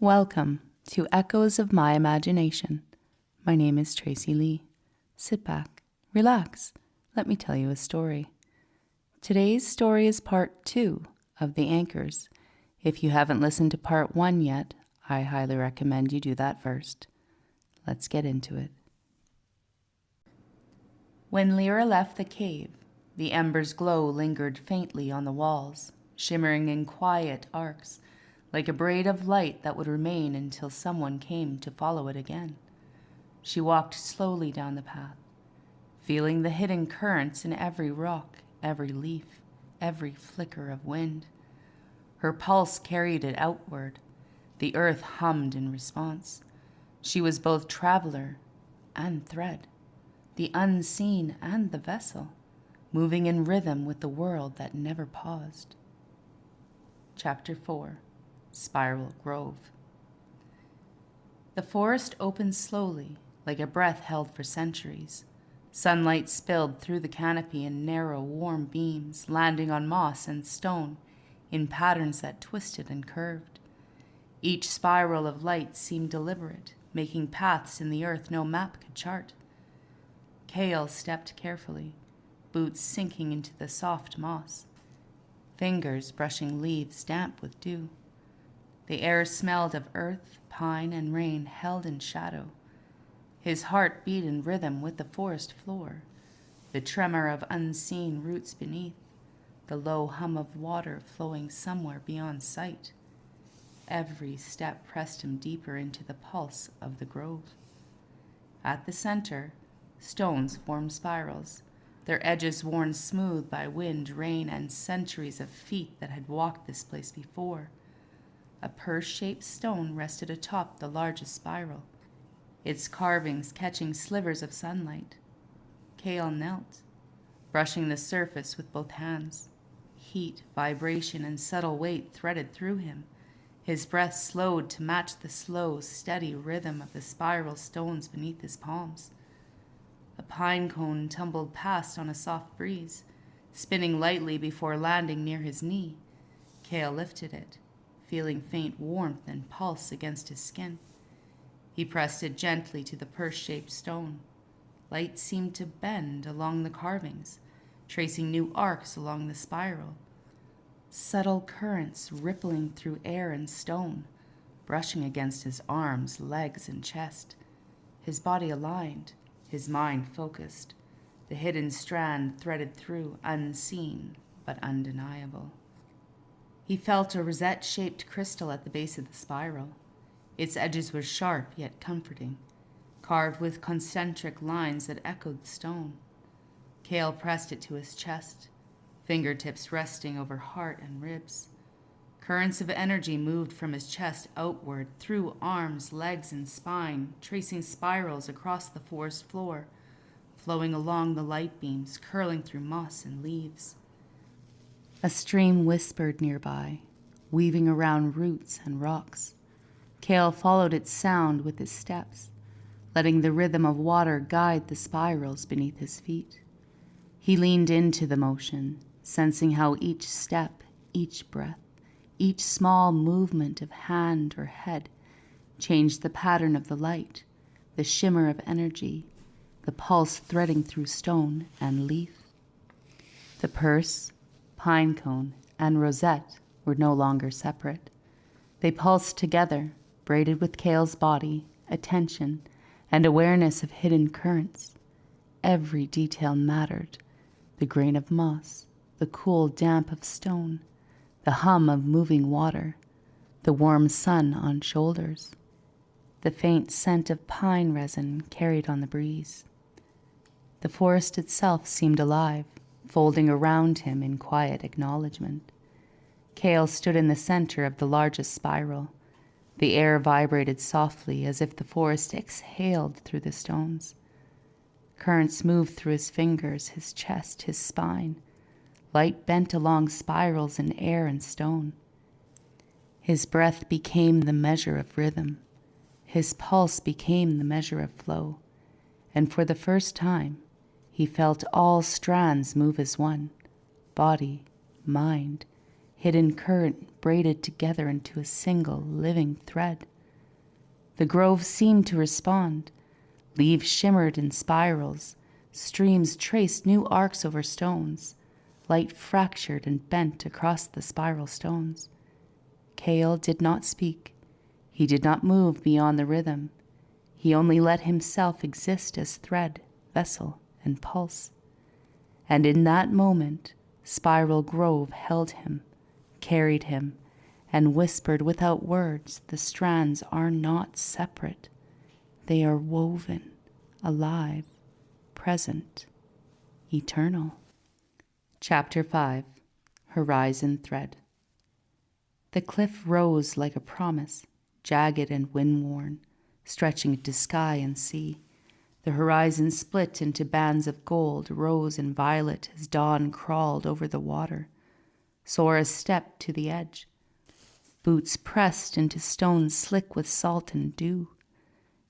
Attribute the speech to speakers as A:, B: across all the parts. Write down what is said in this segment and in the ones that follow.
A: Welcome to Echoes of My Imagination. My name is Tracy Lee. Sit back, relax, let me tell you a story. Today's story is part 2 of The Anchors. If you haven't listened to part 1 yet, I highly recommend you do that first. Let's get into it. When Lyra left the cave, the ember's glow lingered faintly on the walls, shimmering in quiet arcs, like a braid of light that would remain until someone came to follow it again. She walked slowly down the path, feeling the hidden currents in every rock, every leaf, every flicker of wind. Her pulse carried it outward. The earth hummed in response. She was both traveler and thread, the unseen and the vessel, moving in rhythm with the world that never paused. Chapter 4. Spiral Grove. The forest opened slowly, like a breath held for centuries. Sunlight spilled through the canopy in narrow, warm beams, landing on moss and stone in patterns that twisted and curved. Each spiral of light seemed deliberate, making paths in the earth no map could chart. Kale stepped carefully, boots sinking into the soft moss, fingers brushing leaves damp with dew. The air smelled of earth, pine, and rain held in shadow. His heart beat in rhythm with the forest floor, the tremor of unseen roots beneath, the low hum of water flowing somewhere beyond sight. Every step pressed him deeper into the pulse of the grove. At the center, stones formed spirals, their edges worn smooth by wind, rain, and centuries of feet that had walked this place before. A purse-shaped stone rested atop the largest spiral, its carvings catching slivers of sunlight. Kale knelt, brushing the surface with both hands. Heat, vibration, and subtle weight threaded through him. His breath slowed to match the slow, steady rhythm of the spiral stones beneath his palms. A pine cone tumbled past on a soft breeze, spinning lightly before landing near his knee. Kale lifted it, feeling faint warmth and pulse against his skin. He pressed it gently to the purse-shaped stone. Light seemed to bend along the carvings, tracing new arcs along the spiral. Subtle currents rippling through air and stone, brushing against his arms, legs, and chest. His body aligned, his mind focused, the hidden strand threaded through, unseen but undeniable. He felt a rosette-shaped crystal at the base of the spiral. Its edges were sharp yet comforting, carved with concentric lines that echoed the stone. Kale pressed it to his chest, fingertips resting over heart and ribs. Currents of energy moved from his chest outward, through arms, legs, and spine, tracing spirals across the forest floor, flowing along the light beams, curling through moss and leaves. A stream whispered nearby, weaving around roots and rocks. Kale followed its sound with his steps, letting the rhythm of water guide the spirals beneath his feet. He leaned into the motion, sensing how each step, each breath, each small movement of hand or head changed the pattern of the light, the shimmer of energy, the pulse threading through stone and leaf. The purse, pine cone, and rosette were no longer separate. They pulsed together, braided with Kale's body, attention, and awareness of hidden currents. Every detail mattered: the grain of moss, the cool damp of stone, the hum of moving water, the warm sun on shoulders, the faint scent of pine resin carried on the breeze. The forest itself seemed alive, folding around him in quiet acknowledgement. Kale stood in the center of the largest spiral. The air vibrated softly as if the forest exhaled through the stones. Currents moved through his fingers, his chest, his spine. Light bent along spirals in air and stone. His breath became the measure of rhythm. His pulse became the measure of flow. And for the first time, he felt all strands move as one: body, mind, hidden current braided together into a single living thread. The grove seemed to respond. Leaves shimmered in spirals. Streams traced new arcs over stones. Light fractured and bent across the spiral stones. Kale did not speak. He did not move beyond the rhythm. He only let himself exist as thread, vessel, and pulse. And in that moment, Spiral Grove held him, carried him, and whispered without words, the strands are not separate. They are woven, alive, present, eternal. Chapter 5. Horizon Thread. The cliff rose like a promise, jagged and wind-worn, stretching to sky and sea. The horizon split into bands of gold, rose and violet as dawn crawled over the water. Sora stepped to the edge. Boots pressed into stones slick with salt and dew.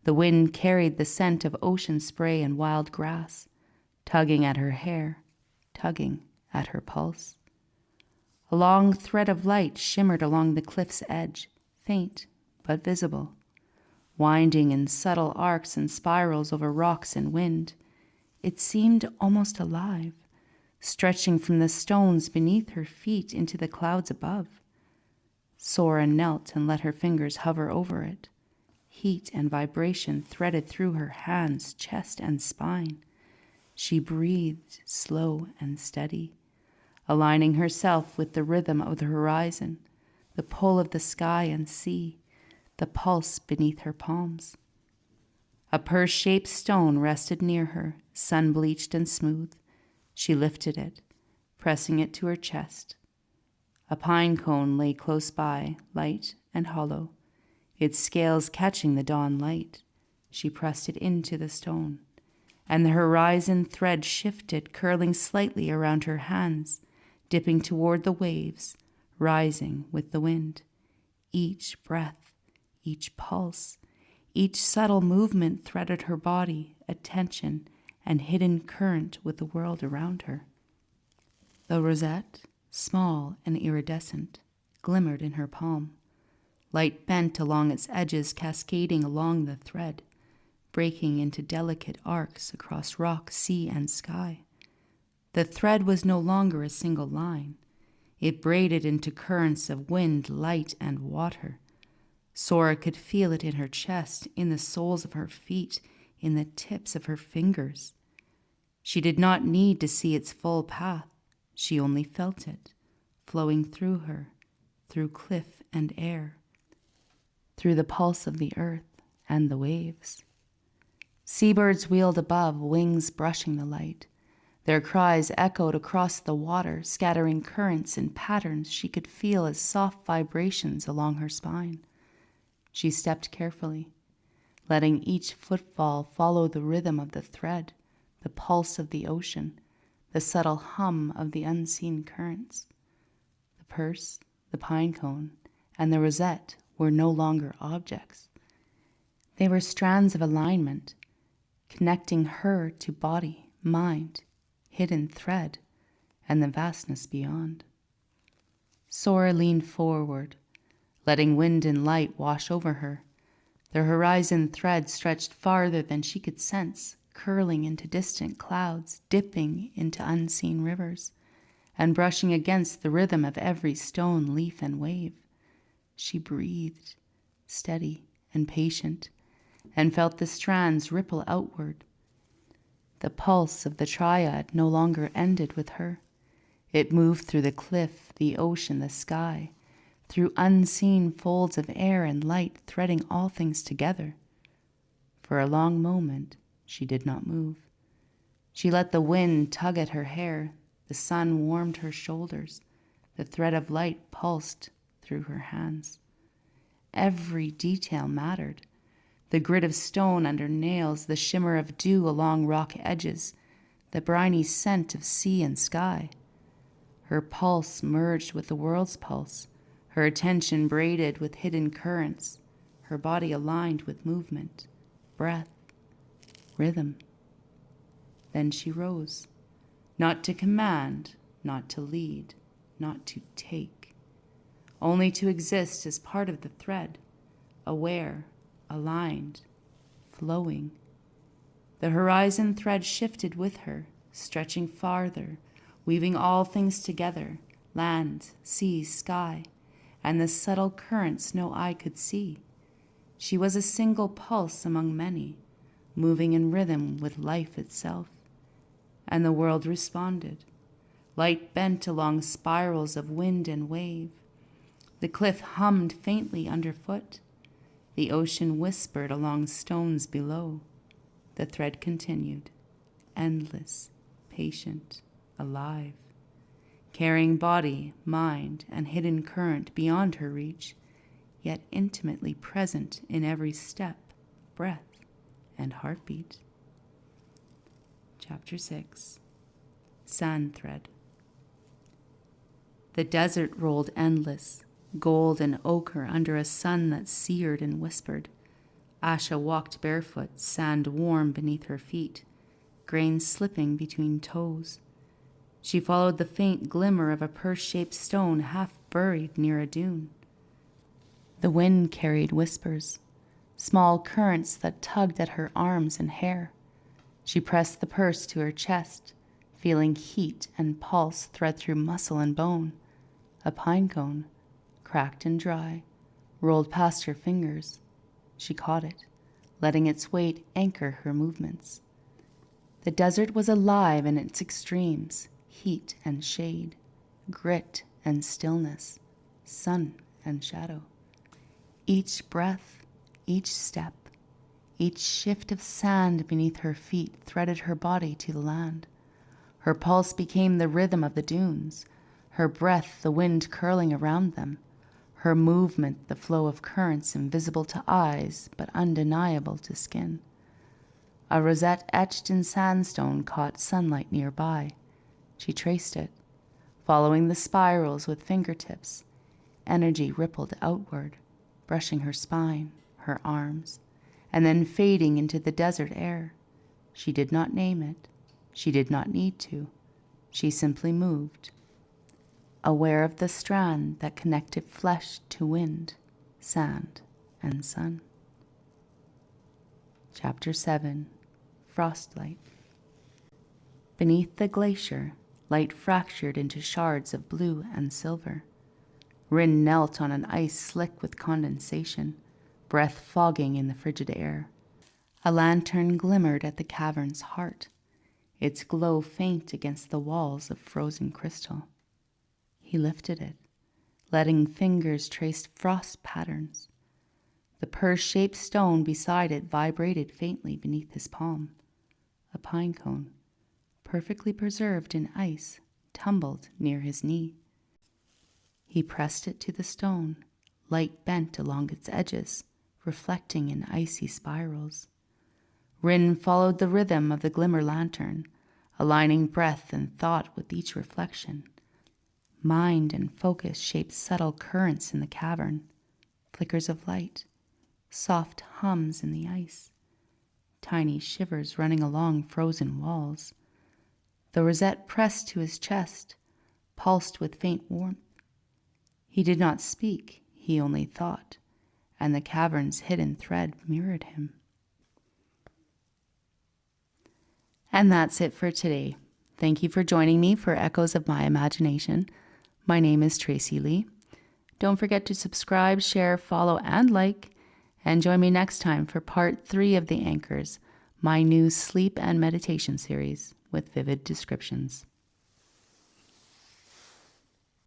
A: The wind carried the scent of ocean spray and wild grass, tugging at her hair, tugging at her pulse. A long thread of light shimmered along the cliff's edge, faint but visible, winding in subtle arcs and spirals over rocks and wind. It seemed almost alive, stretching from the stones beneath her feet into the clouds above. Sora knelt and let her fingers hover over it. Heat and vibration threaded through her hands, chest, and spine. She breathed slow and steady, aligning herself with the rhythm of the horizon, the pull of the sky and sea, the pulse beneath her palms. A purse-shaped stone rested near her, sun-bleached and smooth. She lifted it, pressing it to her chest. A pine cone lay close by, light and hollow, its scales catching the dawn light. She pressed it into the stone, and the horizon thread shifted, curling slightly around her hands, dipping toward the waves, rising with the wind. Each breath, each pulse, each subtle movement threaded her body, attention, and hidden current with the world around her. The rosette, small and iridescent, glimmered in her palm. Light bent along its edges, cascading along the thread, breaking into delicate arcs across rock, sea, and sky. The thread was no longer a single line. It braided into currents of wind, light, and water. Sora could feel it in her chest, in the soles of her feet, in the tips of her fingers. She did not need to see its full path. She only felt it, flowing through her, through cliff and air, through the pulse of the earth and the waves. Seabirds wheeled above, wings brushing the light. Their cries echoed across the water, scattering currents and patterns she could feel as soft vibrations along her spine. She stepped carefully, letting each footfall follow the rhythm of the thread, the pulse of the ocean, the subtle hum of the unseen currents. The purse, the pine cone, and the rosette were no longer objects. They were strands of alignment, connecting her to body, mind, hidden thread, and the vastness beyond. Sora leaned forward, letting wind and light wash over her. The horizon thread stretched farther than she could sense, curling into distant clouds, dipping into unseen rivers, and brushing against the rhythm of every stone, leaf, and wave. She breathed, steady and patient, and felt the strands ripple outward. The pulse of the triad no longer ended with her. It moved through the cliff, the ocean, the sky, through unseen folds of air and light, threading all things together. For a long moment, she did not move. She let the wind tug at her hair. The sun warmed her shoulders. The thread of light pulsed through her hands. Every detail mattered. The grit of stone under nails, the shimmer of dew along rock edges, the briny scent of sea and sky. Her pulse merged with the world's pulse, her attention braided with hidden currents, her body aligned with movement, breath, rhythm. Then she rose, not to command, not to lead, not to take, only to exist as part of the thread, aware, aligned, flowing. The horizon thread shifted with her, stretching farther, weaving all things together, land, sea, sky, and the subtle currents no eye could see. She was a single pulse among many, moving in rhythm with life itself. And the world responded. Light bent along spirals of wind and wave. The cliff hummed faintly underfoot. The ocean whispered along stones below. The thread continued, endless, patient, alive, carrying body, mind, and hidden current beyond her reach, yet intimately present in every step, breath, and heartbeat. Chapter 6. Sand Thread. The desert rolled endless, gold and ochre under a sun that seared and whispered. Asha walked barefoot, sand warm beneath her feet, grains slipping between toes. She followed the faint glimmer of a purse-shaped stone half buried near a dune. The wind carried whispers, small currents that tugged at her arms and hair. She pressed the purse to her chest, feeling heat and pulse thread through muscle and bone. A pine cone, cracked and dry, rolled past her fingers. She caught it, letting its weight anchor her movements. The desert was alive in its extremes, heat and shade, grit and stillness, sun and shadow. Each breath, each step, each shift of sand beneath her feet threaded her body to the land. Her pulse became the rhythm of the dunes, her breath the wind curling around them, her movement the flow of currents invisible to eyes but undeniable to skin. A rosette etched in sandstone caught sunlight nearby. She traced it, following the spirals with fingertips. Energy rippled outward, brushing her spine, her arms, and then fading into the desert air. She did not name it. She did not need to. She simply moved, aware of the strand that connected flesh to wind, sand, and sun. Chapter 7. Frostlight. Beneath the glacier, light fractured into shards of blue and silver. Rin knelt on an ice slick with condensation, breath fogging in the frigid air. A lantern glimmered at the cavern's heart, its glow faint against the walls of frozen crystal. He lifted it, letting fingers trace frost patterns. The purse-shaped stone beside it vibrated faintly beneath his palm. A pine cone, perfectly preserved in ice, tumbled near his knee. He pressed it to the stone, light bent along its edges, reflecting in icy spirals. Rin followed the rhythm of the glimmer lantern, aligning breath and thought with each reflection. Mind and focus shaped subtle currents in the cavern, flickers of light, soft hums in the ice, tiny shivers running along frozen walls. The rosette pressed to his chest, pulsed with faint warmth. He did not speak, he only thought, and the cavern's hidden thread mirrored him. And that's it for today. Thank you for joining me for Echoes of My Imagination. My name is Tracy Lee. Don't forget to subscribe, share, follow, and like, and join me next time for part 3 of The Anchors, my new sleep and meditation series with vivid descriptions.